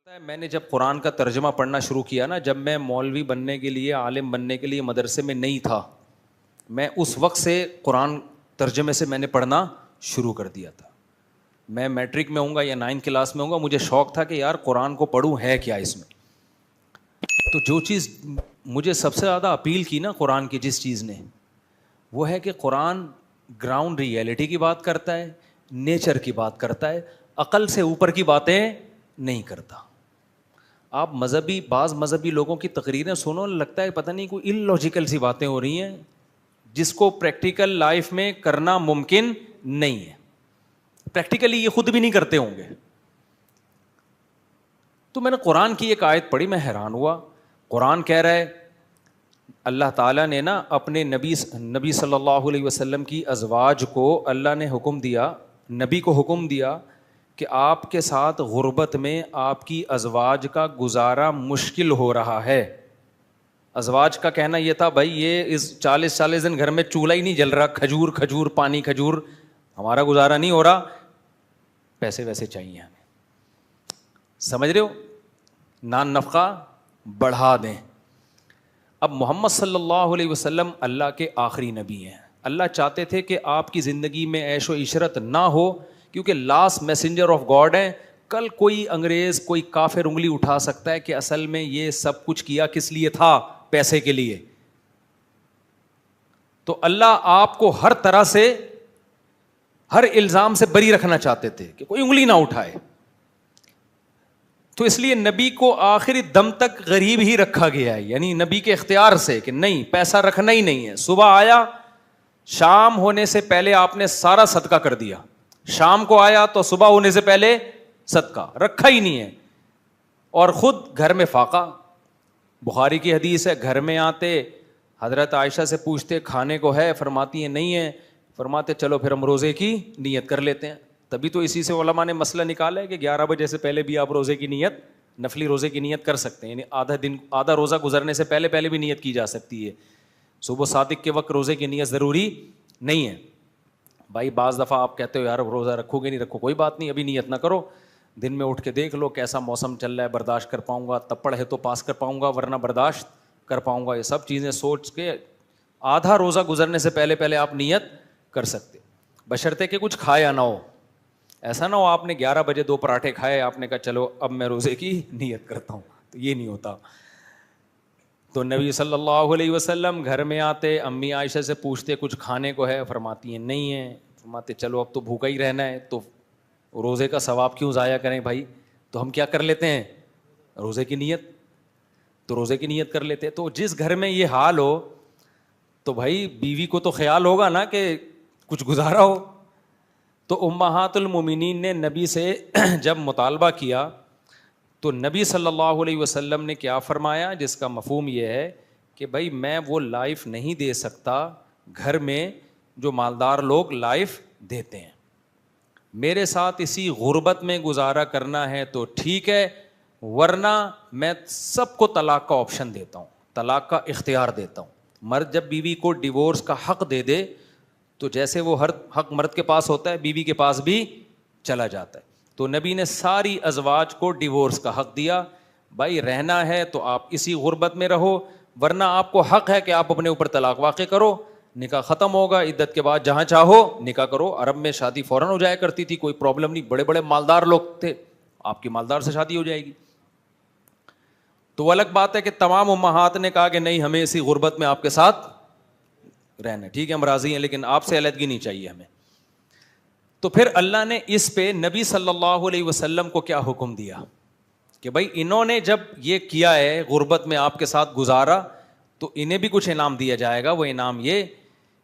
میں نے جب قرآن کا ترجمہ پڑھنا شروع کیا نا، جب میں مولوی بننے کے لیے، عالم بننے کے لیے مدرسے میں نہیں تھا، میں اس وقت سے قرآن ترجمے سے میں نے پڑھنا شروع کر دیا تھا. میں میٹرک میں ہوں گا یا 9 کلاس میں ہوں گا، مجھے شوق تھا کہ یار قرآن کو پڑھوں، ہے کیا اس میں. تو جو چیز مجھے سب سے زیادہ اپیل کی نا قرآن کی، جس چیز نے، وہ ہے کہ قرآن گراؤنڈ ریئلٹی کی بات کرتا ہے، نیچر کی بات کرتا ہے، عقل سے اوپر کی باتیں نہیں کرتا. آپ بعض مذہبی لوگوں کی تقریریں سنو، لگتا ہے پتہ نہیں کوئی اللاجیکل سی باتیں ہو رہی ہیں جس کو پریکٹیکل لائف میں کرنا ممکن نہیں ہے. پریکٹیکلی یہ خود بھی نہیں کرتے ہوں گے. تو میں نے قرآن کی ایک آیت پڑھی، میں حیران ہوا. قرآن کہہ رہا ہے، اللہ تعالیٰ نے نا اپنے نبی صلی اللہ علیہ وسلم کی ازواج کو اللہ نے حکم دیا، نبی کو حکم دیا کہ آپ کے ساتھ غربت میں آپ کی ازواج کا گزارا مشکل ہو رہا ہے. ازواج کا کہنا یہ تھا، بھائی یہ اس 40 دن گھر میں چولہا ہی نہیں جل رہا، کھجور پانی کھجور، ہمارا گزارا نہیں ہو رہا، پیسے ویسے چاہیے ہمیں. سمجھ رہے ہو؟ نان نفقہ بڑھا دیں. اب محمد صلی اللہ علیہ وسلم اللہ کے آخری نبی ہیں. اللہ چاہتے تھے کہ آپ کی زندگی میں عیش و عشرت نہ ہو، کیونکہ لاسٹ میسنجر آف گاڈ ہیں. کل کوئی انگریز، کوئی کافر انگلی اٹھا سکتا ہے کہ اصل میں یہ سب کچھ کیا کس لیے تھا؟ پیسے کے لیے. تو اللہ آپ کو ہر طرح سے، ہر الزام سے بری رکھنا چاہتے تھے کہ کوئی انگلی نہ اٹھائے. تو اس لیے نبی کو آخری دم تک غریب ہی رکھا گیا ہے، یعنی نبی کے اختیار سے کہ نہیں، پیسہ رکھنا ہی نہیں ہے. صبح آیا، شام ہونے سے پہلے آپ نے سارا صدقہ کر دیا. شام کو آیا تو صبح ہونے سے پہلے صدقہ رکھا ہی نہیں ہے. اور خود گھر میں فاقہ. بخاری کی حدیث ہے، گھر میں آتے حضرت عائشہ سے پوچھتے کھانے کو ہے، فرماتی ہیں نہیں ہے. فرماتے چلو پھر ہم روزے کی نیت کر لیتے ہیں. تبھی تو اسی سے علماء نے مسئلہ نکالا ہے کہ 11 بجے سے پہلے بھی آپ روزے کی نیت، نفلی روزے کی نیت کر سکتے ہیں. یعنی آدھا روزہ گزرنے سے پہلے بھی نیت کی جا سکتی ہے. صبح صادق کے وقت روزے کی نیت ضروری نہیں ہے. بھائی بعض دفعہ آپ کہتے ہو یار روزہ رکھو گے نہیں رکھو، کوئی بات نہیں، ابھی نیت نہ کرو. دن میں اٹھ کے دیکھ لو کیسا موسم چل رہا ہے، برداشت کر پاؤں گا، تپڑ ہے تو پاس کر پاؤں گا ورنہ برداشت کر پاؤں گا. یہ سب چیزیں سوچ کے آدھا روزہ گزرنے سے پہلے آپ نیت کر سکتے، بشرطے کہ کچھ کھایا نہ ہو. ایسا نہ ہو آپ نے 11 بجے 2 پراٹھے کھائے، آپ نے کہا چلو اب میں روزے کی نیت کرتا ہوں، تو یہ نہیں ہوتا. تو نبی صلی اللہ علیہ وسلم گھر میں آتے، امی عائشہ سے پوچھتے کچھ کھانے کو ہے، فرماتی ہیں نہیں ہے. فرماتے چلو اب تو بھوکا ہی رہنا ہے، تو روزے کا ثواب کیوں ضائع کریں بھائی. تو ہم کیا کر لیتے ہیں، روزے کی نیت. تو روزے کی نیت کر لیتے. تو جس گھر میں یہ حال ہو تو بھائی بیوی کو تو خیال ہوگا نا کہ کچھ گزارا ہو. تو امہات المومنین نے نبی سے جب مطالبہ کیا تو نبی صلی اللہ علیہ وسلم نے کیا فرمایا، جس کا مفہوم یہ ہے کہ بھائی میں وہ لائف نہیں دے سکتا گھر میں جو مالدار لوگ لائف دیتے ہیں. میرے ساتھ اسی غربت میں گزارا کرنا ہے تو ٹھیک ہے، ورنہ میں سب کو طلاق کا آپشن دیتا ہوں، طلاق کا اختیار دیتا ہوں. مرد جب بیوی کو ڈیورس کا حق دے دے تو جیسے وہ ہر حق مرد کے پاس ہوتا ہے بیوی کے پاس بھی چلا جاتا ہے. تو نبی نے ساری ازواج کو ڈیورس کا حق دیا. بھائی رہنا ہے تو آپ اسی غربت میں رہو، ورنہ آپ کو حق ہے کہ آپ اپنے اوپر طلاق واقع کرو. نکاح ختم ہوگا، عدت کے بعد جہاں چاہو نکاح کرو. عرب میں شادی فوراً ہو جایا کرتی تھی، کوئی پرابلم نہیں. بڑے بڑے مالدار لوگ تھے، آپ کی مالدار سے شادی ہو جائے گی. تو وہ الگ بات ہے کہ تمام امہات نے کہا کہ نہیں، ہمیں اسی غربت میں آپ کے ساتھ رہنا. ٹھیک ہے ہم راضی ہیں، لیکن آپ سے علیحدگی نہیں چاہیے ہمیں. تو پھر اللہ نے اس پہ نبی صلی اللہ علیہ وسلم کو کیا حکم دیا کہ بھائی انہوں نے جب یہ کیا ہے غربت میں آپ کے ساتھ گزارا تو انہیں بھی کچھ انعام دیا جائے گا. وہ انعام یہ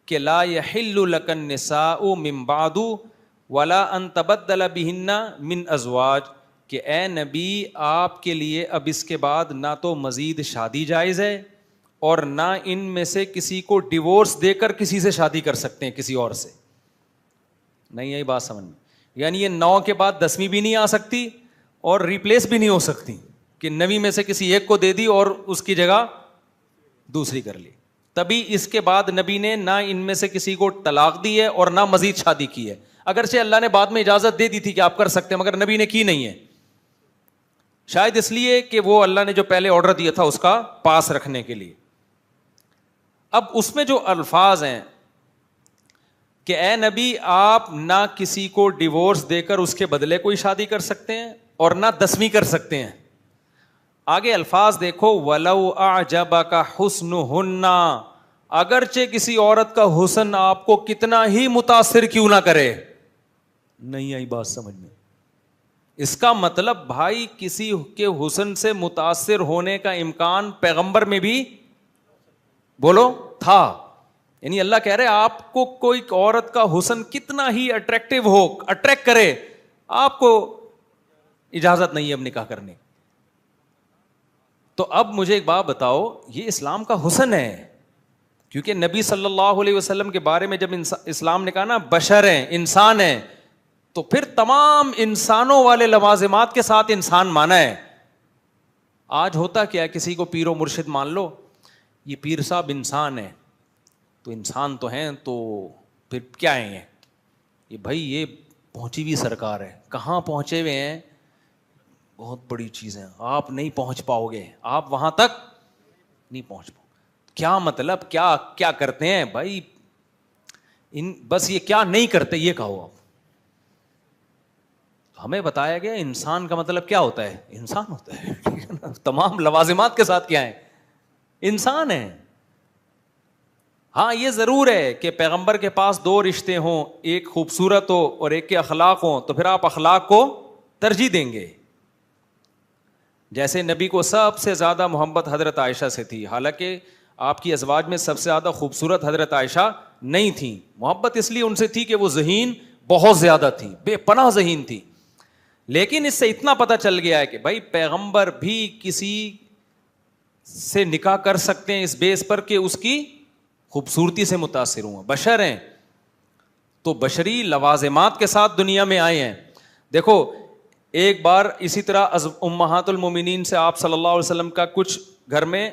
کہ لا یحل لک النساء من بعد ولا ان تبدل بہن من ازواج، کہ اے نبی آپ کے لیے اب اس کے بعد نہ تو مزید شادی جائز ہے اور نہ ان میں سے کسی کو ڈیورس دے کر کسی سے شادی کر سکتے ہیں کسی اور سے. نہیں یہی بات سمجھ میں، یعنی یہ 9 کے بعد 10ویں بھی نہیں آ سکتی اور ریپلیس بھی نہیں ہو سکتی کہ 9 میں سے کسی ایک کو دے دی اور اس کی جگہ دوسری کر لی. تبھی اس کے بعد نبی نے نہ ان میں سے کسی کو طلاق دی ہے اور نہ مزید شادی کی ہے. اگرچہ اللہ نے بعد میں اجازت دے دی تھی کہ آپ کر سکتے ہیں، مگر نبی نے کی نہیں ہے. شاید اس لیے کہ وہ اللہ نے جو پہلے آرڈر دیا تھا اس کا پاس رکھنے کے لیے. اب اس میں جو الفاظ ہیں کہ اے نبی آپ نہ کسی کو ڈیورس دے کر اس کے بدلے کوئی شادی کر سکتے ہیں اور نہ 10ویں کر سکتے ہیں. آگے الفاظ دیکھو, وَلَوْ أَعْجَبَكَ حُسْنُهُنَّ, اگرچہ کسی عورت کا حسن آپ کو کتنا ہی متاثر کیوں نہ کرے. نہیں آئی بات سمجھ میں؟ اس کا مطلب بھائی کسی کے حسن سے متاثر ہونے کا امکان پیغمبر میں بھی بولو تھا. یعنی اللہ کہہ رہے آپ کو کوئی عورت کا حسن کتنا ہی اٹریکٹیو ہو, اٹریکٹ کرے, آپ کو اجازت نہیں ہے اب نکاح کرنے. تو اب مجھے ایک بات بتاؤ, یہ اسلام کا حسن ہے, کیونکہ نبی صلی اللہ علیہ وسلم کے بارے میں جب اسلام نے کہا نا بشر ہیں, انسان ہیں, تو پھر تمام انسانوں والے لوازمات کے ساتھ انسان مانا ہے. آج ہوتا کیا, کسی کو پیر و مرشد مان لو, یہ پیر صاحب انسان ہے, تو انسان تو ہیں تو پھر کیا ہیں یہ بھائی, یہ پہنچی ہوئی سرکار ہے. کہاں پہنچے ہوئے ہیں؟ بہت بڑی چیز ہے, آپ نہیں پہنچ پاؤ گے, آپ وہاں تک نہیں پہنچ پاؤ. کیا مطلب, کیا کرتے ہیں بھائی بس یہ کیا نہیں کرتے یہ کہو. آپ ہمیں بتایا گیا انسان کا مطلب کیا ہوتا ہے, انسان ہوتا ہے, تمام لوازمات کے ساتھ کیا ہے, انسان ہے. ہاں یہ ضرور ہے کہ پیغمبر کے پاس 2 رشتے ہوں, ایک خوبصورت ہو اور ایک کے اخلاق ہوں, تو پھر آپ اخلاق کو ترجیح دیں گے. جیسے نبی کو سب سے زیادہ محبت حضرت عائشہ سے تھی, حالانکہ آپ کی ازواج میں سب سے زیادہ خوبصورت حضرت عائشہ نہیں تھیں. محبت اس لیے ان سے تھی کہ وہ ذہین بہت زیادہ تھی, بے پناہ ذہین تھی. لیکن اس سے اتنا پتہ چل گیا ہے کہ بھائی پیغمبر بھی کسی سے نکاح کر سکتے ہیں اس بیس پر کہ اس کی خوبصورتی سے متاثر ہوں, بشر ہیں تو بشری لوازمات کے ساتھ دنیا میں آئے ہیں. دیکھو ایک بار اسی طرح امہات المومنین سے آپ صلی اللہ علیہ وسلم کا کچھ گھر میں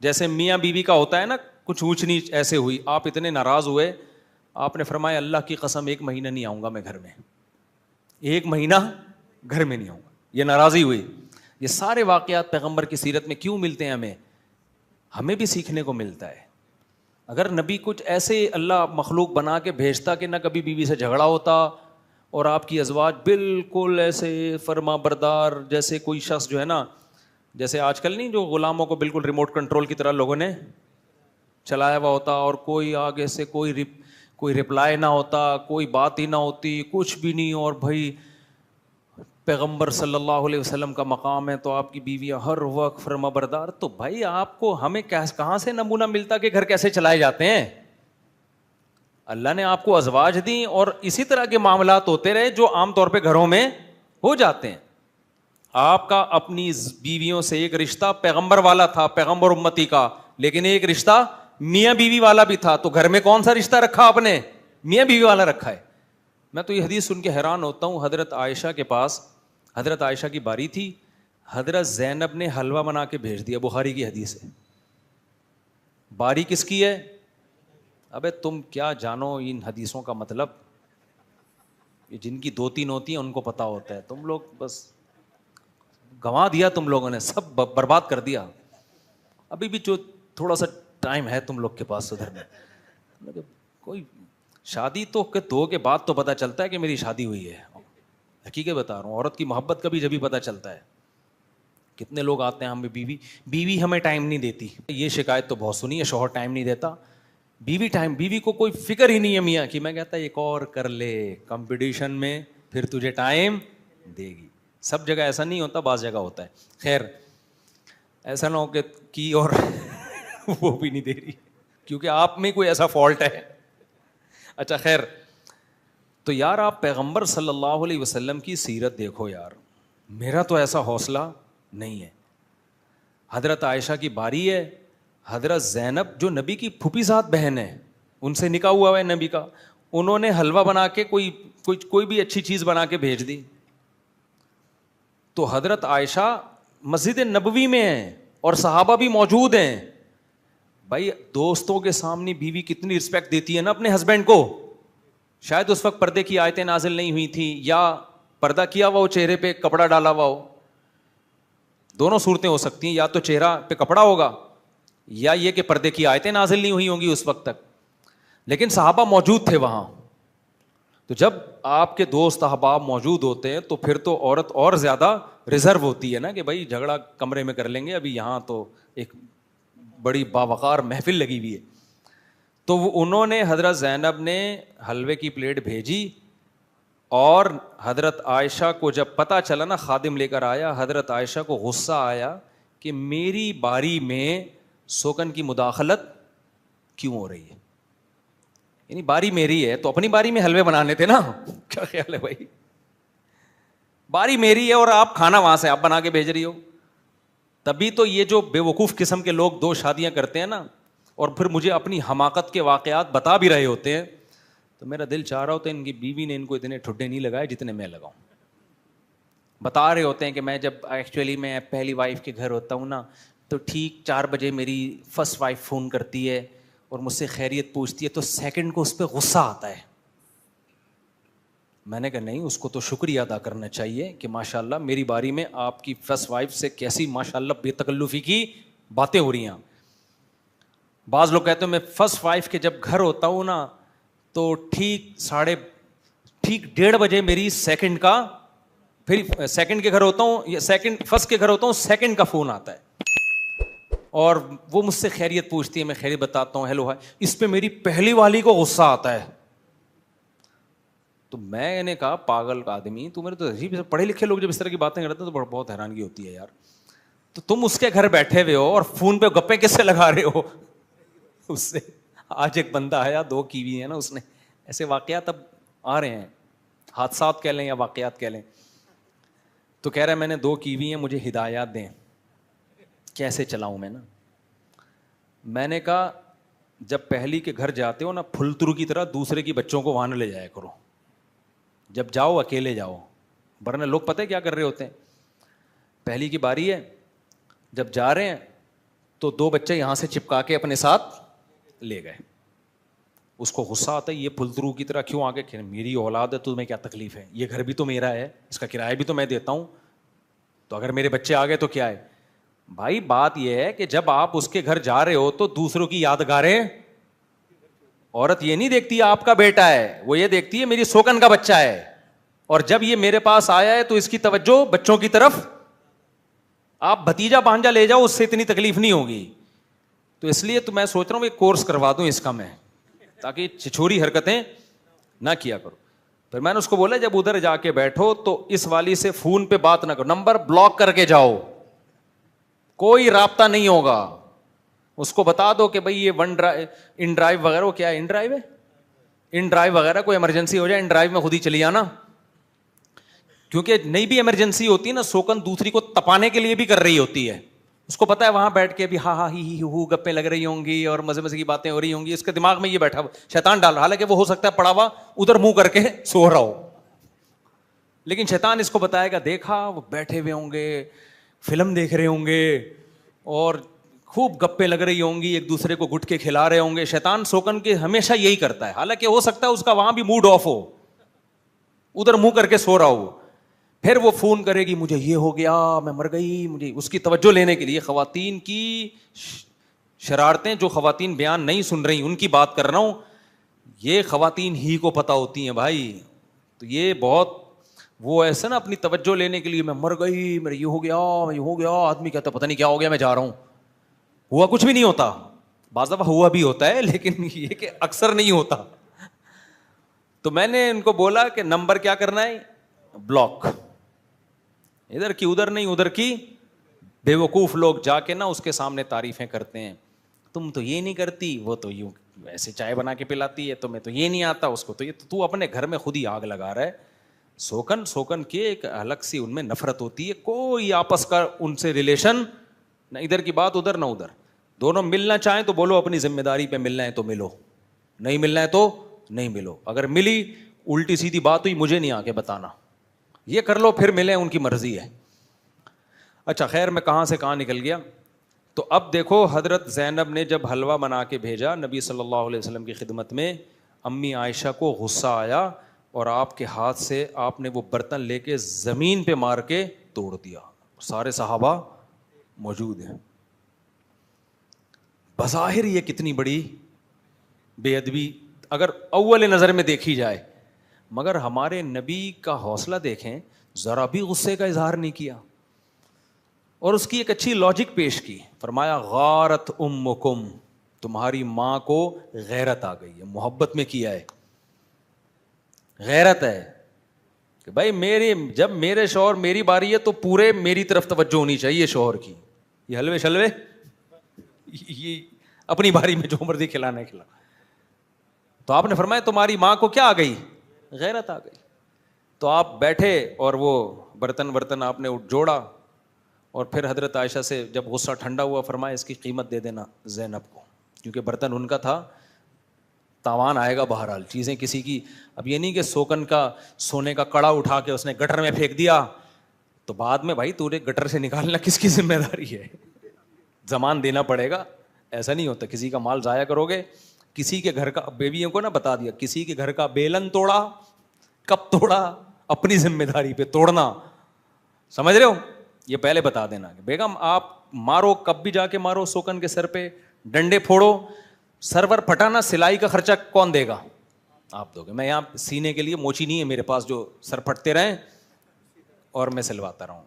جیسے میاں بیوی کا ہوتا ہے نا, کچھ اونچ نیچ ایسے ہوئی, آپ اتنے ناراض ہوئے, آپ نے فرمایا اللہ کی قسم 1 مہینہ نہیں آؤں گا میں گھر میں, 1 مہینہ گھر میں نہیں آؤں گا. یہ ناراضی ہوئی. یہ سارے واقعات پیغمبر کی سیرت میں کیوں ملتے ہیں, ہمیں بھی سیکھنے کو ملتا ہے. اگر نبی کچھ ایسے اللہ مخلوق بنا کے بھیجتا کہ نہ کبھی بیوی سے جھگڑا ہوتا اور آپ کی ازواج بالکل ایسے فرما بردار, جیسے کوئی شخص جو ہے نا, جیسے آج کل نہیں جو غلاموں کو بالکل ریموٹ کنٹرول کی طرح لوگوں نے چلایا ہوا ہوتا, اور کوئی آگے سے کوئی رپلائی نہ ہوتا, کوئی بات ہی نہ ہوتی, کچھ بھی نہیں, اور بھائی پیغمبر صلی اللہ علیہ وسلم کا مقام ہے تو آپ کی بیویاں ہر وقت فرما بردار. تو بھائی آپ کو ہمیں کہاں سے نمونہ ملتا کہ گھر کیسے چلائے جاتے ہیں؟ اللہ نے آپ کو ازواج دیں اور اسی طرح کے معاملات ہوتے رہے جو عام طور پہ گھروں میں ہو جاتے ہیں. آپ کا اپنی بیویوں سے ایک رشتہ پیغمبر والا تھا, پیغمبر امتی کا, لیکن ایک رشتہ میاں بیوی والا بھی تھا. تو گھر میں کون سا رشتہ رکھا آپ نے؟ میاں بیوی والا رکھا ہے. میں تو یہ حدیث سن کے حیران ہوتا ہوں. حضرت عائشہ کے پاس, حضرت عائشہ کی باری تھی, حضرت زینب نے حلوہ بنا کے بھیج دیا, بخاری کی حدیث ہے. باری کس کی ہے؟ ابے تم کیا جانو ان حدیثوں کا مطلب, یہ جن کی 2-3 ہوتی ہیں ان کو پتا ہوتا ہے, تم لوگ بس گنوا دیا, تم لوگوں نے سب برباد کر دیا. ابھی بھی جو تھوڑا سا ٹائم ہے تم لوگ کے پاس سدھرنے, کوئی شادی تو 2 کے بعد تو پتا چلتا ہے کہ میری شادی ہوئی ہے. حقیقت بتا رہا ہوں, عورت کی محبت کا بھی جبھی پتا چلتا ہے. کتنے لوگ آتے ہیں ہمیں بیوی ہمیں ٹائم نہیں دیتی, یہ شکایت تو بہت سنی ہے, شوہر ٹائم نہیں دیتا, بیوی کو کوئی فکر ہی نہیں ہے میاں کی. میں کہتا ایک اور کر لے کمپٹیشن میں, پھر تجھے ٹائم دے گی. سب جگہ ایسا نہیں ہوتا, بعض جگہ ہوتا ہے. خیر ایسا نہ ہو کہ کی اور وہ بھی نہیں دے رہی, کیونکہ آپ میں کوئی ایسا فالٹ ہے. اچھا خیر, تو یار آپ پیغمبر صلی اللہ علیہ وسلم کی سیرت دیکھو یار, میرا تو ایسا حوصلہ نہیں ہے. حضرت عائشہ کی باری ہے, حضرت زینب جو نبی کی پھوپھی زاد بہن ہے, ان سے نکاح ہوا ہے نبی کا, انہوں نے حلوہ بنا کے کوئی بھی اچھی چیز بنا کے بھیج دی. تو حضرت عائشہ مسجد نبوی میں ہیں اور صحابہ بھی موجود ہیں. بھائی دوستوں کے سامنے بیوی کتنی رسپیکٹ دیتی ہے نا اپنے ہسبینڈ کو. شاید اس وقت پردے کی آیتیں نازل نہیں ہوئی تھیں, یا پردہ کیا ہوا ہو, چہرے پہ کپڑا ڈالا ہوا ہو. دونوں صورتیں ہو سکتی ہیں, یا تو چہرہ پہ کپڑا ہوگا یا یہ کہ پردے کی آیتیں نازل نہیں ہوئی ہوں گی اس وقت تک. لیکن صحابہ موجود تھے وہاں, تو جب آپ کے دوست احباب موجود ہوتے ہیں تو پھر تو عورت اور زیادہ ریزرو ہوتی ہے نا کہ بھائی جھگڑا کمرے میں کر لیں گے, ابھی یہاں تو ایک بڑی باوقار محفل لگی ہوئی ہے. تو انہوں نے حضرت زینب نے حلوے کی پلیٹ بھیجی, اور حضرت عائشہ کو جب پتہ چلا نا, خادم لے کر آیا, حضرت عائشہ کو غصہ آیا کہ میری باری میں سوکن کی مداخلت کیوں ہو رہی ہے, یعنی باری میری ہے تو اپنی باری میں حلوے بنانے تھے نا. کیا خیال ہے بھائی, باری میری ہے اور آپ کھانا وہاں سے آپ بنا کے بھیج رہی ہو. تبھی تو یہ جو بے وقوف قسم کے لوگ 2 شادیاں کرتے ہیں نا, اور پھر مجھے اپنی حماقت کے واقعات بتا بھی رہے ہوتے ہیں, تو میرا دل چاہ رہا ہوتا ہے ان کی بیوی نے ان کو اتنے ٹھڈے نہیں لگائے جتنے میں لگاؤں. بتا رہے ہوتے ہیں کہ میں جب ایکچولی میں پہلی وائف کے گھر ہوتا ہوں نا, تو ٹھیک 4 بجے میری فرسٹ وائف فون کرتی ہے اور مجھ سے خیریت پوچھتی ہے, تو سیکنڈ کو اس پہ غصہ آتا ہے. میں نے کہا نہیں, اس کو تو شکریہ ادا کرنا چاہیے کہ ماشاء اللہ میری باری میں آپ کی فرسٹ وائف سے کیسی ماشاء اللہ بے تکلفی کی باتیں ہو رہی ہیں. بعض لوگ کہتے ہیں میں فرسٹ وائف کے جب گھر ہوتا ہوں نا, تو ٹھیک 1:30 بجے میری سیکنڈ کا, پھر سیکنڈ کے گھر ہوتا ہوں یا سیکنڈ فرسٹ کے گھر ہوتا ہوں, سیکنڈ کا فون آتا ہے اور وہ مجھ سے خیریت پوچھتی ہے, میں خیریت بتاتا ہوں, ہیلو ہائی. اس پہ میری پہلی والی کو غصہ آتا ہے. تو میں نے کہا پاگل کا آدمی, تو میرے تو عجیب پڑھے لکھے لوگ جب اس طرح کی باتیں کرتے ہیں تو بہت حیرانگی ہوتی ہے یار. تو تم اس کے گھر بیٹھے ہوئے ہو اور فون پہ گپے کس سے لگا رہے ہو اس سے. آج ایک بندہ آیا, 2 کیوی ہیں نا اس نے, ایسے واقعات اب آ رہے ہیں, حادثات کہہ لیں یا واقعات کہہ لیں. تو کہہ رہا ہے میں نے 2 کیوی ہیں, مجھے ہدایات دیں کیسے چلاؤں میں نا. میں نے کہا جب پہلی کے گھر جاتے ہو نا, پھلترو کی طرح دوسرے کی بچوں کو وہاں نہ لے جایا کرو, جب جاؤ اکیلے جاؤ, ورنہ لوگ پتہ ہے کیا کر رہے ہوتے ہیں, پہلی کی باری ہے, جب جا رہے ہیں تو 2 بچے یہاں سے چپکا کے اپنے ساتھ لے گئے. اس کو غصہ آتا ہے, یہ پھلترو کی طرح کیوں آگے, میری اولاد ہے تمہیں کیا تکلیف ہے, یہ گھر بھی تو میرا ہے, اس کا کرایہ بھی تو میں دیتا ہوں, تو اگر میرے بچے آ گئے تو کیا ہے. بھائی بات یہ ہے کہ جب آپ اس کے گھر جا رہے ہو تو دوسروں کی یادگاریں, عورت یہ نہیں دیکھتی آپ کا بیٹا ہے, وہ یہ دیکھتی ہے میری سوکن کا بچہ ہے, اور جب یہ میرے پاس آیا ہے تو اس کی توجہ بچوں کی طرف. آپ بھتیجا بھانجا لے جاؤ, اس سے اتنی تکلیف نہیں ہوگی. تو اس لیے تو میں سوچ رہا ہوں ایک کورس کروا دوں اس کا میں, تاکہ چھچوری حرکتیں نہ کیا کرو. پھر میں نے اس کو بولا جب ادھر جا کے بیٹھو تو اس والی سے فون پہ بات نہ کرو, نمبر بلاک کر کے جاؤ, کوئی رابطہ نہیں ہوگا. اس کو بتا دو کہ بھائی یہ ان ڈرائیو وغیرہ, وہ کیا ہے, ان ڈرائیو وغیرہ, کوئی ایمرجنسی ہو جائے ان ڈرائیو میں خود ہی چلی آنا. کیونکہ نہیں بھی ایمرجنسی ہوتی ہے نا, سوکن دوسری کو تپانے کے لیے بھی کر رہی ہوتی ہے. اس کو پتا ہے وہاں بیٹھ کے بھی ہاں ہاں ہی ہو گپیں لگ رہی ہوں گی اور مزے مزے کی باتیں ہو رہی ہوں گی, اس کے دماغ میں یہ بیٹھا شیطان ڈال رہا, حالانکہ وہ ہو سکتا ہے پڑا ہوا ادھر منہ کر کے سو رہا ہو, لیکن شیطان اس کو بتائے گا دیکھا وہ بیٹھے ہوئے ہوں گے, فلم دیکھ رہے ہوں گے اور خوب گپیں لگ رہی ہوں گی, ایک دوسرے کو گٹ کے کھلا رہے ہوں گے. شیطان سوکن کے ہمیشہ یہی کرتا ہے, حالانکہ ہو سکتا ہے اس کا وہاں بھی موڈ آف ہو, ادھر منہ کر کے سو رہا ہو. پھر وہ فون کرے گی مجھے یہ ہو گیا, میں مر گئی, مجھے اس کی توجہ لینے کے لیے. خواتین کی شرارتیں جو خواتین بیان نہیں سن رہی ان کی بات کر رہا ہوں, یہ خواتین ہی کو پتہ ہوتی ہیں بھائی. تو یہ بہت وہ ایسا نا اپنی توجہ لینے کے لیے, میں مر گئی, میرے یہ ہو گیا, میں یہ ہو گیا. آدمی کہتا پتہ نہیں کیا ہو گیا, میں جا رہا ہوں. ہوا کچھ بھی نہیں ہوتا, بعض دفعہ ہوا بھی ہوتا ہے لیکن یہ کہ اکثر نہیں ہوتا. تو میں نے ان کو بولا کہ نمبر کیا کرنا ہے, بلاک, ادھر کی ادھر نہیں, ادھر کی. بے وقوف لوگ جا کے نا اس کے سامنے تعریفیں کرتے ہیں, تم تو یہ نہیں کرتی, وہ تو یوں ایسے چائے بنا کے پلاتی ہے, تمہیں تو یہ نہیں آتا, اس کو تو یہ, تو اپنے گھر میں خود ہی آگ لگا رہا ہے. سوکن کے ایک الگ سی ان میں نفرت ہوتی ہے, کوئی آپس کا ان سے ریلیشن نہ, ادھر کی بات ادھر نہ ادھر. دونوں ملنا چاہیں تو بولو اپنی ذمہ داری پہ ملنا ہے تو ملو, نہیں ملنا ہے تو نہیں ملو. اگر ملی الٹی سیدھی بات ہوئی مجھے نہیں آ کے بتانا, یہ کر لو پھر ملیں, ان کی مرضی ہے. اچھا خیر میں کہاں سے کہاں نکل گیا. تو اب دیکھو حضرت زینب نے جب حلوہ بنا کے بھیجا نبی صلی اللہ علیہ وسلم کی خدمت میں, امی عائشہ کو غصہ آیا اور آپ کے ہاتھ سے آپ نے وہ برتن لے کے زمین پہ مار کے توڑ دیا. سارے صحابہ موجود ہیں. بظاہر یہ کتنی بڑی بے ادبی اگر اول نظر میں دیکھی جائے, مگر ہمارے نبی کا حوصلہ دیکھیں, ذرا بھی غصے کا اظہار نہیں کیا, اور اس کی ایک اچھی لاجک پیش کی. فرمایا غارت امکم, تمہاری ماں کو غیرت آ گئی ہے, محبت میں کیا ہے, غیرت ہے کہ بھائی جب میرے شوہر میری باری ہے تو پورے میری طرف توجہ ہونی چاہیے شوہر کی. یہ حلوے شلوے یہ اپنی باری میں جو مرضی کھلانا ہے کھلا. تو آپ نے فرمایا تمہاری ماں کو کیا آ گئی, غیرت آ گئی. تو آپ بیٹھے اور وہ برتن آپ نے جوڑا, اور پھر حضرت عائشہ سے جب غصہ ٹھنڈا ہوا فرمایا اس کی قیمت دے دینا زینب کو, کیونکہ برتن ان کا تھا, تاوان آئے گا بہرحال. چیزیں کسی کی, اب یہ نہیں کہ سوکن کا سونے کا کڑا اٹھا کے اس نے گٹر میں پھینک دیا تو بعد میں بھائی تو نے گٹر سے نکالنا کس کی ذمہ داری ہے, زمان دینا پڑے گا. ایسا نہیں ہوتا, کسی کا مال ضائع کرو گے. کسی کے گھر کا, بیویوں کو نا بتا دیا, کسی کے گھر کا بیلن توڑا, کب توڑا, اپنی ذمہ داری پہ توڑنا, سمجھ رہے ہو, یہ پہلے بتا دینا. بیگم آپ مارو, کب بھی جا کے مارو, سوکن کے سر پہ ڈنڈے پھوڑو, سرور پھٹانا, سلائی کا خرچہ کون دے گا, آپ دو گے. میں یہاں سینے کے لیے موچی نہیں ہے میرے پاس جو سر پھٹتے رہیں اور میں سلواتا رہوں,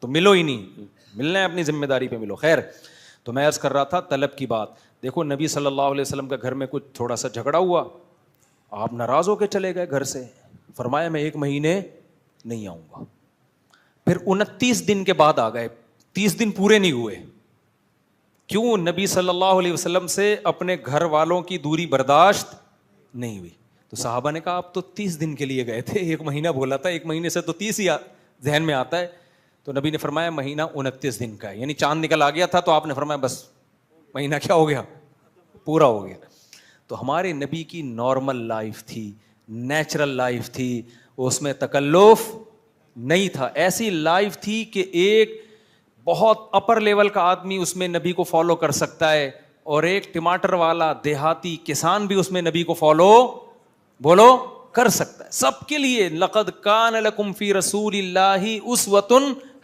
تو ملو ہی نہیں, ملنا ہے اپنی ذمہ داری پہ ملو. خیر, تو میں عرض کر رہا تھا طلب کی بات. دیکھو نبی صلی اللہ علیہ وسلم کا گھر میں کچھ تھوڑا سا جھگڑا ہوا, آپ ناراض ہو کے چلے گئے گھر سے, فرمایا میں 1 مہینے نہیں آؤں گا. پھر 29 دن کے بعد آ گئے, 30 دن پورے نہیں ہوئے. کیوں؟ نبی صلی اللہ علیہ وسلم سے اپنے گھر والوں کی دوری برداشت نہیں ہوئی. تو صحابہ نے کہا آپ تو 30 دن کے لیے گئے تھے, 1 مہینہ بولا تھا, 1 مہینے سے تو 30 ہی ذہن میں آتا ہے. تو نبی نے فرمایا مہینہ 29 دن کا ہے, یعنی چاند نکل آ گیا تھا, تو آپ نے فرمایا بس مہینہ کیا ہو گیا, پورا ہو گیا. تو ہمارے نبی کی نارمل لائف تھی, نیچرل لائف تھی, اس میں تکلف نہیں تھا. ایسی لائف تھی کہ ایک بہت اپر لیول کا آدمی اس میں نبی کو فالو کر سکتا ہے, اور ایک ٹماٹر والا دیہاتی کسان بھی اس میں نبی کو فالو بولو کر سکتا ہے. سب کے لیے لقد کان لکم فی رسول اللہ اسوۃ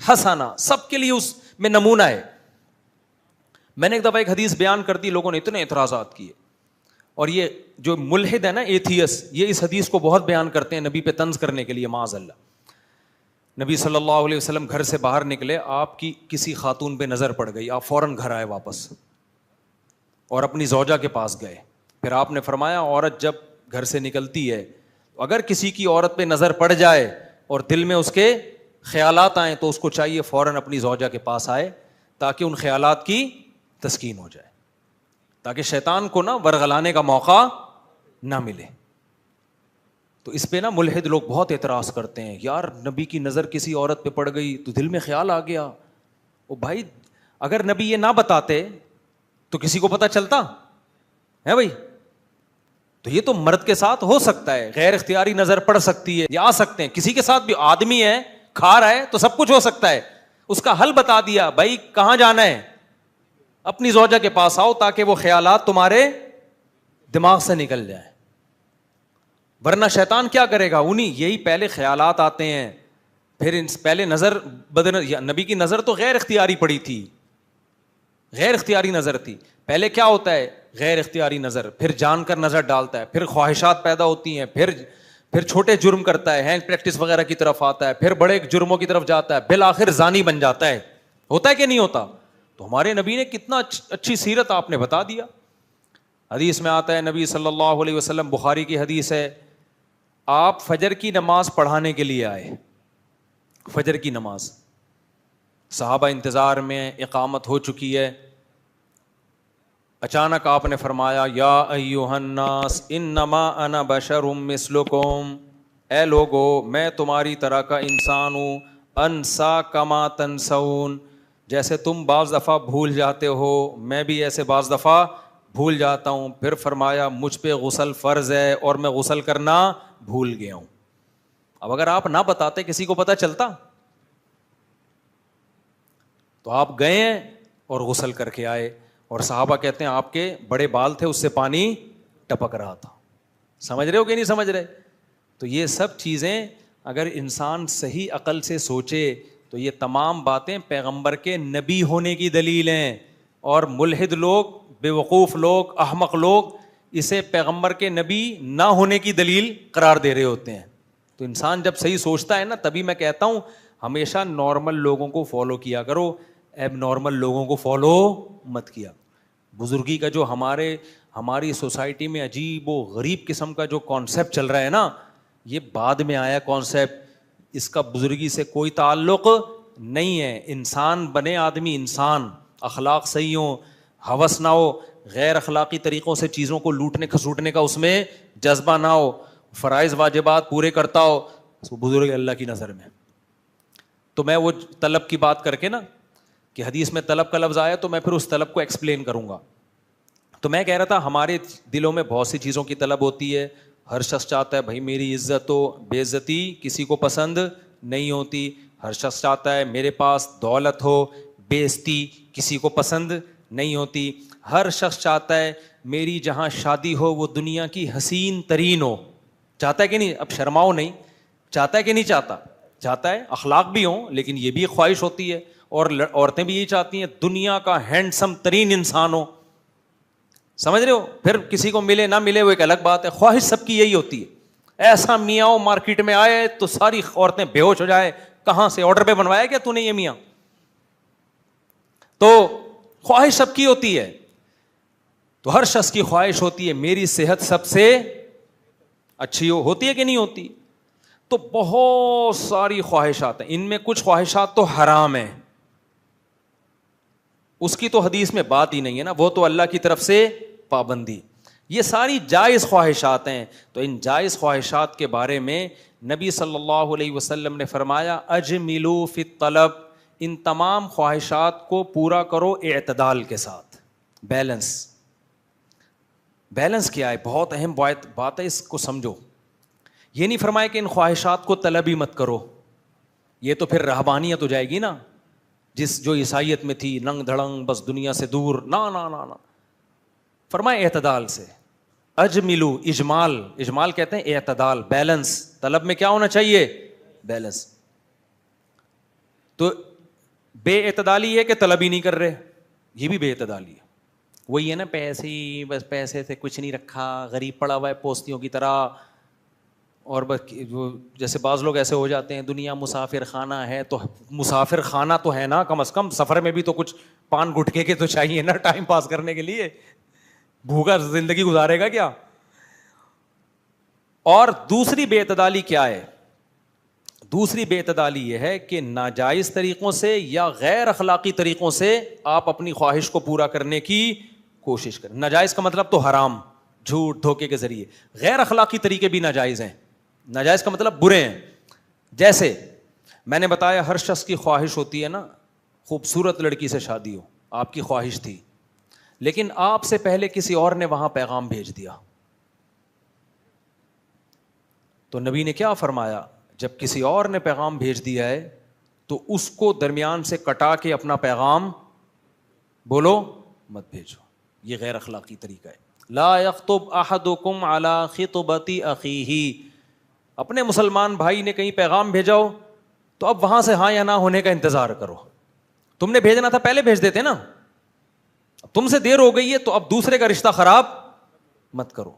حسنہ, سب کے لیے اس میں نمونہ ہے. میں نے ایک دفعہ ایک حدیث بیان کر دی, لوگوں نے اتنے اعتراضات کیے, اور یہ جو ملحد ہے نا, ایتھیس, یہ اس حدیث کو بہت بیان کرتے ہیں نبی پہ طنز کرنے کے لیے. معاذ اللہ, نبی صلی اللہ علیہ وسلم گھر سے باہر نکلے, آپ کی کسی خاتون پہ نظر پڑ گئی, آپ فوراً گھر آئے واپس اور اپنی زوجہ کے پاس گئے. پھر آپ نے فرمایا عورت جب گھر سے نکلتی ہے, اگر کسی کی عورت پہ نظر پڑ جائے اور دل میں اس کے خیالات آئیں, تو اس کو چاہیے فوراً اپنی زوجہ کے پاس آئے, تاکہ ان خیالات کی تسکین ہو جائے, تاکہ شیطان کو نا ورغلانے کا موقع نہ ملے. تو اس پہ نا ملحد لوگ بہت اعتراض کرتے ہیں, یار نبی کی نظر کسی عورت پہ پڑ گئی تو دل میں خیال آ گیا. او بھائی, اگر نبی یہ نہ بتاتے تو کسی کو پتہ چلتا ہے بھائی؟ تو یہ تو مرد کے ساتھ ہو سکتا ہے, غیر اختیاری نظر پڑ سکتی ہے, یا آ سکتے ہیں. کسی کے ساتھ بھی, آدمی ہے کھا رہا ہے تو سب کچھ ہو سکتا ہے. اس کا حل بتا دیا, بھائی کہاں جانا ہے, اپنی زوجہ کے پاس آؤ, تاکہ وہ خیالات تمہارے دماغ سے نکل جائیں. ورنہ شیطان کیا کرے گا, انہیں یہی پہلے خیالات آتے ہیں, پھر پہلے نظر نبی کی نظر تو غیر اختیاری پڑی تھی, غیر اختیاری نظر تھی. پہلے کیا ہوتا ہے, غیر اختیاری نظر, پھر جان کر نظر ڈالتا ہے, پھر خواہشات پیدا ہوتی ہیں, پھر چھوٹے جرم کرتا ہے, ہینڈ پریکٹس وغیرہ کی طرف آتا ہے, پھر بڑے جرموں کی طرف جاتا ہے, بالآخر زانی بن جاتا ہے. ہوتا ہے کہ نہیں ہوتا؟ تو ہمارے نبی نے کتنا اچھی سیرت آپ نے بتا دیا. حدیث میں آتا ہے, نبی صلی اللہ علیہ وسلم, بخاری کی حدیث ہے, آپ فجر کی نماز پڑھانے کے لیے آئے. فجر کی نماز, صحابہ انتظار میں, اقامت ہو چکی ہے. اچانک آپ نے فرمایا, یا ایھا الناس انما انا بشر مثلکم, اے لوگو میں تمہاری طرح کا انسان ہوں, انسا کما تنسون, جیسے تم بعض دفعہ بھول جاتے ہو میں بھی ایسے بعض دفعہ بھول جاتا ہوں. پھر فرمایا مجھ پہ غسل فرض ہے اور میں غسل کرنا بھول گیا ہوں. اب اگر آپ نہ بتاتے کسی کو پتہ چلتا؟ تو آپ گئے اور غسل کر کے آئے, اور صحابہ کہتے ہیں آپ کے بڑے بال تھے, اس سے پانی ٹپک رہا تھا. سمجھ رہے ہو کہ نہیں سمجھ رہے؟ تو یہ سب چیزیں اگر انسان صحیح عقل سے سوچے تو یہ تمام باتیں پیغمبر کے نبی ہونے کی دلیل ہیں, اور ملحد لوگ, بے وقوف لوگ, احمق لوگ اسے پیغمبر کے نبی نہ ہونے کی دلیل قرار دے رہے ہوتے ہیں. تو انسان جب صحیح سوچتا ہے نا, تبھی میں کہتا ہوں ہمیشہ نارمل لوگوں کو فالو کیا کرو, ایب نارمل لوگوں کو فالو مت کیا. بزرگی کا جو ہماری سوسائٹی میں عجیب و غریب قسم کا جو کانسیپٹ چل رہا ہے نا, یہ بعد میں آیا کانسیپٹ, اس کا بزرگی سے کوئی تعلق نہیں ہے. انسان بنے آدمی, انسان اخلاق صحیح ہو, ہوس نہ ہو, غیر اخلاقی طریقوں سے چیزوں کو لوٹنے کھسوٹنے کا اس میں جذبہ نہ ہو, فرائض واجبات پورے کرتا ہو, اس کو بزرگ اللہ کی نظر میں. تو میں وہ طلب کی بات کر کے نا, کہ حدیث میں طلب کا لفظ آیا, تو میں پھر اس طلب کو ایکسپلین کروں گا. تو میں کہہ رہا تھا ہمارے دلوں میں بہت سی چیزوں کی طلب ہوتی ہے. ہر شخص چاہتا ہے بھائی میری عزت ہو, بے عزتی کسی کو پسند نہیں ہوتی. ہر شخص چاہتا ہے میرے پاس دولت ہو, بے عزتی کسی کو پسند نہیں ہوتی. ہر شخص چاہتا ہے میری جہاں شادی ہو وہ دنیا کی حسین ترین ہو. چاہتا ہے کہ نہیں؟ اب شرماؤ نہیں, چاہتا ہے کہ نہیں چاہتا؟ چاہتا ہے. اخلاق بھی ہوں لیکن یہ بھی ایک خواہش ہوتی ہے, اور عورتیں بھی یہی چاہتی ہیں دنیا کا ہینڈسم ترین انسان ہو. سمجھ رہے ہو؟ پھر کسی کو ملے نہ ملے وہ ایک الگ بات ہے, خواہش سب کی یہی ہوتی ہے. ایسا میاں ہو مارکیٹ میں آئے تو ساری عورتیں بے ہوش ہو جائے, کہاں سے آرڈر پہ بنوایا کیا تو نے یہ میاں؟ تو خواہش سب کی ہوتی ہے. تو ہر شخص کی خواہش ہوتی ہے میری صحت سب سے اچھی ہو. ہوتی ہے کہ نہیں ہوتی؟ تو بہت ساری خواہشات ہیں, ان میں کچھ خواہشات تو حرام ہیں, اس کی تو حدیث میں بات ہی نہیں ہے نا, وہ تو اللہ کی طرف سے پابندی. یہ ساری جائز خواہشات ہیں. تو ان جائز خواہشات کے بارے میں نبی صلی اللہ علیہ وسلم نے فرمایا اجملوا فی الطلب, ان تمام خواہشات کو پورا کرو اعتدال کے ساتھ. بیلنس. بیلنس کیا ہے؟ بہت اہم بات ہے, اس کو سمجھو. یہ نہیں فرمایا کہ ان خواہشات کو طلب ہی مت کرو, یہ تو پھر رہبانیت ہو جائے گی نا, جو عیسائیت میں تھی, ننگ دھڑنگ بس دنیا سے دور. نہ فرمائے اعتدال سے. اجملو, اجمال کہتے ہیں اعتدال, بیلنس. طلب میں کیا ہونا چاہیے؟ بیلنس. تو بے اعتدالی ہے کہ طلب ہی نہیں کر رہے, یہ بھی بے اعتدالی ہے. وہی ہے نا, پیسے ہی بس, پیسے سے کچھ نہیں رکھا, غریب پڑا ہوا ہے پوستیوں کی طرح. اور بس جیسے بعض لوگ ایسے ہو جاتے ہیں دنیا مسافر خانہ ہے, تو مسافر خانہ تو ہے نا, کم از کم سفر میں بھی تو کچھ پان گٹکے کے تو چاہیے نا ٹائم پاس کرنے کے لیے, بھوکا زندگی گزارے گا کیا؟ اور دوسری بے اعتدالی کیا ہے؟ دوسری بے اعتدالی یہ ہے کہ ناجائز طریقوں سے یا غیر اخلاقی طریقوں سے آپ اپنی خواہش کو پورا کرنے کی کوشش کریں. ناجائز کا مطلب تو حرام, جھوٹ دھوکے کے ذریعے. غیر اخلاقی طریقے بھی ناجائز ہیں. ناجائز کا مطلب برے ہیں. جیسے میں نے بتایا ہر شخص کی خواہش ہوتی ہے نا, خوبصورت لڑکی سے شادی ہو, آپ کی خواہش تھی, لیکن آپ سے پہلے کسی اور نے وہاں پیغام بھیج دیا. تو نبی نے کیا فرمایا؟ جب کسی اور نے پیغام بھیج دیا ہے تو اس کو درمیان سے کٹا کے اپنا پیغام بولو مت بھیجو. یہ غیر اخلاقی طریقہ ہے. لا یخطب احدکم علی خطبۃ اخیہ, اپنے مسلمان بھائی نے کہیں پیغام بھیجا ہو تو اب وہاں سے ہاں یا نہ ہونے کا انتظار کرو. تم نے بھیجنا تھا پہلے بھیج دیتے نا, تم سے دیر ہو گئی ہے تو اب دوسرے کا رشتہ خراب مت کرو.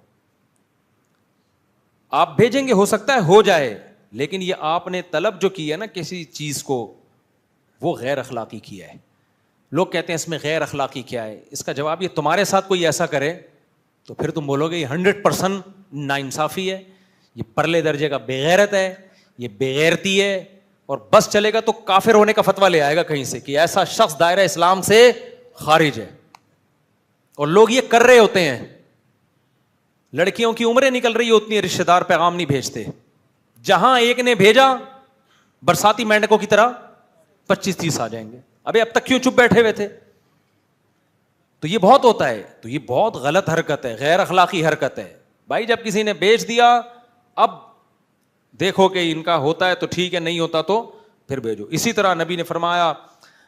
آپ بھیجیں گے, ہو سکتا ہے ہو جائے, لیکن یہ آپ نے طلب جو کی ہے نا کسی چیز کو, وہ غیر اخلاقی کیا ہے. لوگ کہتے ہیں اس میں غیر اخلاقی کیا ہے؟ اس کا جواب یہ, تمہارے ساتھ کوئی ایسا کرے تو پھر تم بولو گے یہ 100% ناانصافی ہے, یہ پرلے درجے کا بےغیرت ہے, یہ بےغیرتی ہے, اور بس چلے گا تو کافر ہونے کا فتویٰ لے آئے گا کہیں سے کہ ایسا شخص دائرہ اسلام سے خارج ہے. اور لوگ یہ کر رہے ہوتے ہیں. لڑکیوں کی عمریں نکل رہی ہوتی ہیں, رشتہ دار پیغام نہیں بھیجتے. جہاں ایک نے بھیجا برساتی مینڈکوں کی طرح 25-30 آ جائیں گے. ابے اب تک کیوں چپ بیٹھے ہوئے تھے؟ تو یہ بہت ہوتا ہے. تو یہ بہت غلط حرکت ہے, غیر اخلاقی حرکت ہے. بھائی جب کسی نے بیچ دیا, اب دیکھو کہ ان کا ہوتا ہے تو ٹھیک ہے, نہیں ہوتا تو پھر بھیجو. اسی طرح نبی نے فرمایا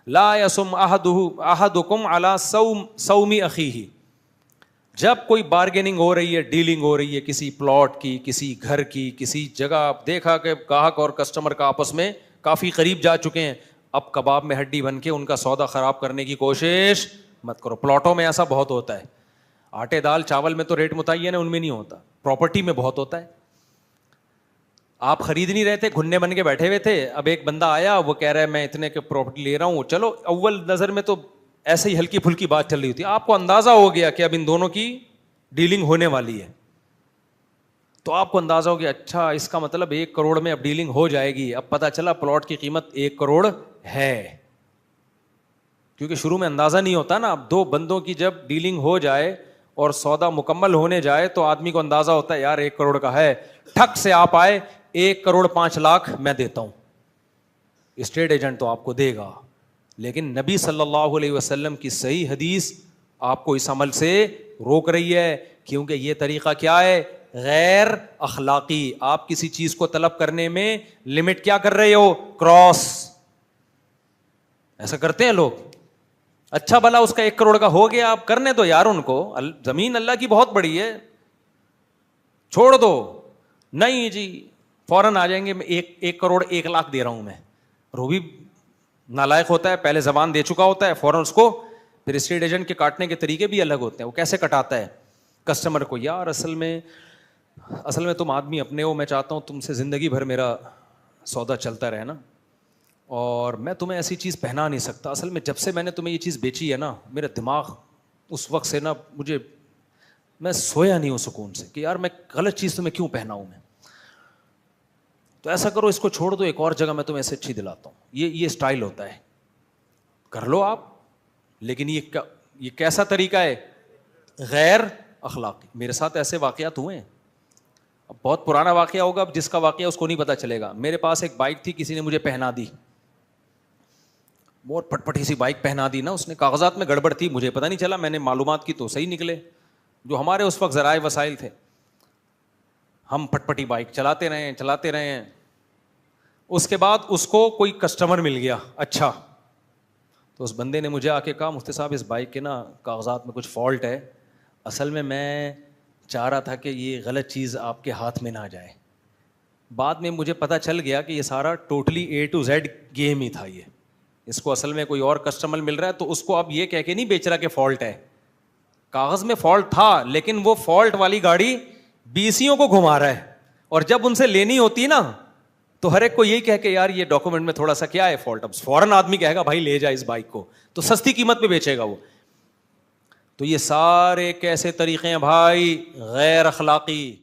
لا یصم احدکم علی صوم اخیہ, جب کوئی بارگیننگ ہو رہی ہے, ڈیلنگ ہو رہی ہے کسی پلاٹ کی, کسی گھر کی, کسی جگہ, دیکھا کہ گاہک اور کسٹمر کا آپس میں کافی قریب جا چکے ہیں, اب کباب میں ہڈی بن کے ان کا سودا خراب کرنے کی کوشش مت کرو. پلاٹوں میں ایسا بہت ہوتا ہے, آٹے دال چاول میں تو ریٹ متعین ہے, ان میں نہیں ہوتا, پراپرٹی میں بہت ہوتا ہے. آپ خرید نہیں رہے تھے, گھننے بن کے بیٹھے ہوئے تھے, اب ایک بندہ آیا, وہ کہہ رہا ہے میں اتنے کے پراپرٹی لے رہا ہوں. چلو اول نظر میں تو ایسے ہی ہلکی پھلکی بات چل رہی ہوتی, آپ کو اندازہ ہو گیا کہ اب ان دونوں کی ڈیلنگ ہونے والی ہے, تو آپ کو اندازہ ہو گیا اچھا اس کا مطلب 1 کروڑ میں اب ڈیلنگ ہو جائے گی. اب پتہ چلا پلاٹ کی قیمت 1 کروڑ ہے, کیونکہ شروع میں اندازہ نہیں ہوتا نا. اب 2 بندوں کی جب ڈیلنگ ہو جائے اور سودا مکمل ہونے جائے تو آدمی کو اندازہ ہوتا ہے یار 1 کروڑ کا ہے. ٹھک سے آپ آئے 1 کروڑ 5 لاکھ میں دیتا ہوں, اسٹیٹ ایجنٹ تو آپ کو دے گا, لیکن نبی صلی اللہ علیہ وسلم کی صحیح حدیث آپ کو اس عمل سے روک رہی ہے, کیونکہ یہ طریقہ کیا ہے, غیر اخلاقی. آپ کسی چیز کو طلب کرنے میں لمٹ کیا کر رہے ہو, کراس. ایسا کرتے ہیں لوگ. اچھا بھلا اس کا 1 کروڑ کا ہو گیا, آپ کرنے دو یار ان کو, زمین اللہ کی بہت بڑی ہے, چھوڑ دو. نہیں جی فوراً آ جائیں گے, میں 1 کروڑ 1 لاکھ دے رہا ہوں میں. وہ بھی نالائق ہوتا ہے, پہلے زبان دے چکا ہوتا ہے, فوراً اس کو. پھر اسٹیٹ ایجنٹ کے کاٹنے کے طریقے بھی الگ ہوتے ہیں. وہ کیسے کٹاتا ہے کسٹمر کو, یار اصل میں تم آدمی اپنے ہو, میں چاہتا ہوں تم سے زندگی بھر میرا سودا چلتا رہے نا, اور میں تمہیں ایسی چیز پہنا نہیں سکتا. اصل میں جب سے میں نے تمہیں یہ چیز بیچی ہے نا, میرا دماغ اس وقت سے نا میں سویا نہیں ہوں سکون سے کہ یار میں غلط چیز تمہیں کیوں پہناؤں میں. تو ایسا کرو اس کو چھوڑ دو, ایک اور جگہ میں تمہیں ایسے اچھی دلاتا ہوں. یہ اسٹائل ہوتا ہے, کر لو آپ. لیکن یہ کیسا طریقہ ہے, غیر اخلاقی. میرے ساتھ ایسے واقعات ہوئے ہیں, اب بہت پرانا واقعہ ہوگا, اب جس کا واقعہ اس کو نہیں پتا چلے گا. میرے پاس ایک بائک تھی, کسی نے مجھے پہنا دی, بہت پٹ پٹی سی بائک پہنا دی نا اس نے. کاغذات میں گڑبڑ تھی, مجھے پتہ نہیں چلا, میں نے معلومات کی تو صحیح نکلے. جو ہمارے اس وقت ذرائع وسائل تھے, ہم پٹ پٹی بائک چلاتے رہے. اس کے بعد اس کو کوئی کسٹمر مل گیا اچھا, تو اس بندے نے مجھے آ کے کہا مفتی صاحب اس بائک کے نا کاغذات میں کچھ فالٹ ہے, اصل میں چاہ رہا تھا کہ یہ غلط چیز آپ کے ہاتھ میں نہ جائے. بعد میں مجھے پتہ چل گیا کہ یہ سارا totally A to Z game ہی تھا. یہ اس کو اصل میں کوئی اور کسٹمر مل رہا ہے, تو اس کو اب یہ کہہ کے نہیں بیچ رہا کہ فالٹ ہے. کاغذ میں فالٹ تھا, لیکن وہ فالٹ والی گاڑی BCوں کو گھما رہا ہے, اور جب ان سے لینی ہوتی نا تو ہر ایک کو یہی کہہ کہ یار یہ ڈاکومنٹ میں تھوڑا سا کیا ہے فالٹ. اب فوراً آدمی کہے گا بھائی لے جا اس بائک کو, تو سستی قیمت پہ بیچے گا وہ. تو یہ سارے کیسے طریقے ہیں بھائی, غیر اخلاقی.